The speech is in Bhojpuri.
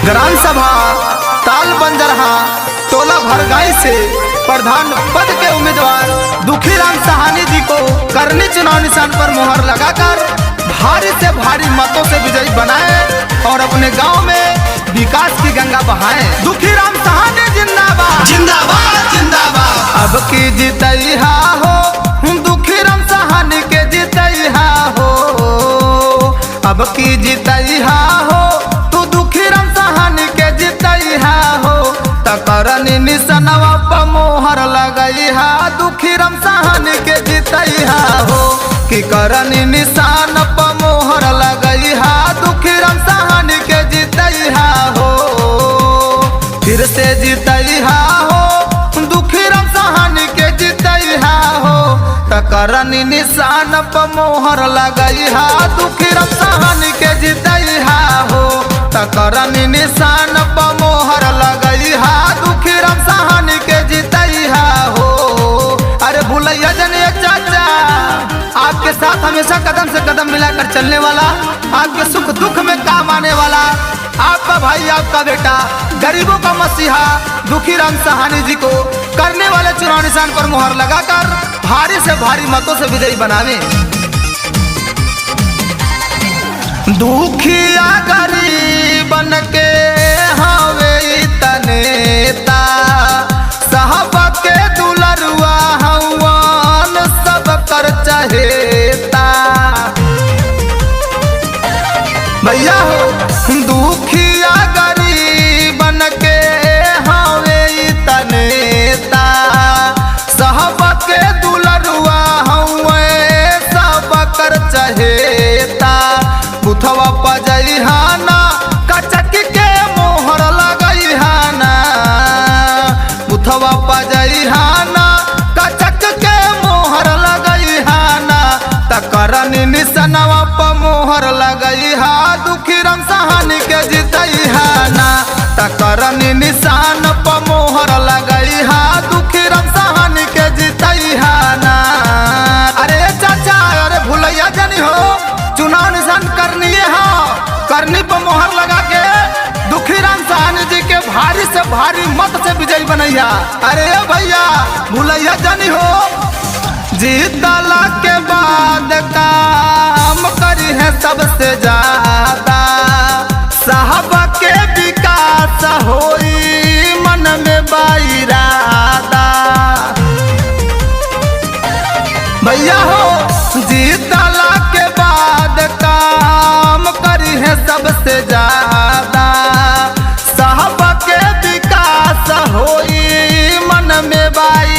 ग्राम सभा ताल बंजरहा टोला भरगाई से प्रधान पद के उम्मीदवार दुखीराम साहनी जी को करनी चुनाव निशान पर मुहर लगाकर भारी से भारी मतों से विजयी बनाए और अपने गांव में विकास की गंगा बहाए। दुखीराम साहनी जिंदाबाद जिंदाबाद जिंदाबाद। अब की जीतैहा हो दुखीराम साहनी के जीतैहा हो, अब की जीतैहा हो तू दुखीराम साहनी के जीतैहा हो, तकरनी निशानवा पर मोहर लगैहा दुखीराम साहनी के जीतैहा हो, कि करनी निशान पर मोहर लगैहा दुखीराम साहनी के जीतैहा हो, फिर से जीतैहा हो दुखीराम साहनी के जीतैहा हो, तकरनी निशान पर मोहर लगैहा दुखीराम साहनी के जीतैहा हो, तकरनी निशान पर मोहर लगैहा दुखीराम साहनी के जीतैहा हो। अरे भूलैया जनिए चाचा, आपके साथ हमेशा कदम से कदम मिलाकर चलने वाला, आपके सुख दुख में काम आने वाला, आपका भाई आपका बेटा गरीबों का मसीहा दुखीराम साहनी जी को करने वाले चुनाव निशान पर मुहर लगाकर भारी से भारी मतों से विजयी बनावे। दुखिया गरीबन के हवे तनेता, साहब के दुलरुआ हवन सब कर चहेता। भैया हो दुखिया गरीबन के हवे तनेता, साहब के दुलरुआ हवे सब कर चहेता। बुथवा पजैहाना कचक के मोहर लगैहाना, बुथवा पजैहाना कचक के मोहर लगैहाना, तकरनी निशानवा पर मोहर लगैहा दुखीराम साहनी के जीतैहाना, तकरनी निशान पर मोहर लगैहा दुखीराम साहनी के जीतैहाना। अरे चाचा, अरे भूलैया जानी हो, चुनाव निशान करनी है, करनी पर मोहर लगा के दुखीराम साहनी जी के भारी से भारी मत से विजयी बनैया। अरे भैया भूलैया जानी हो, जीतला के बाद काम करी है सबसे ज्यादा, साहब के विकास होई मन में बाइरादा। भैया हो जीतला के बाद काम करी है सबसे ज्यादा, साहब के विकास होई मन में बाइरादा।